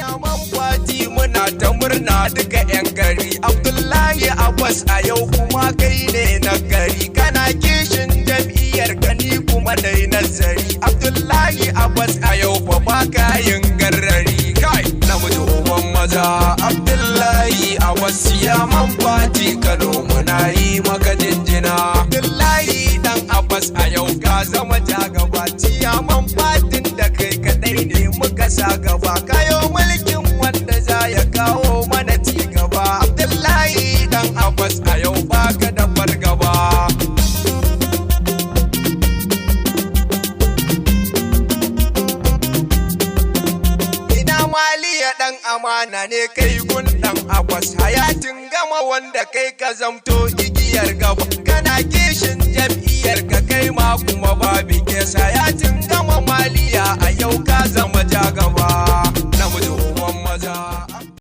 Ciyaman Fati muna ta murna duka 'yan gari. Abdullahi Abbas a yau kuma kai ne na gari. Kana kishin jam'iyyar gani kuma dai nazari. Abdullahi Abbas a yau fa baka yin garrari. Kai namiji uban maza Abdullahi Abbas Ciyaman Fati Kano muna yi maka jinjina. Abdullahi dan Abbas a yau ka zama jagaba. Ciyaman Fatin da kai kadai ne muka sa gaba. Kayo mulkin wanda za ya kawo mana ci gaba. Abdullahi dan Abbas a yau baka da fargaba. Ina Maliya dan amana ne kai gun dan Abbas. Hayatin gama wanda kai ka zamto igiyar gaba. Kana kishin jam'iyyar ka kai ma kuma babu kesa. Hayatin gama Maliya a yau ka zama jagaba.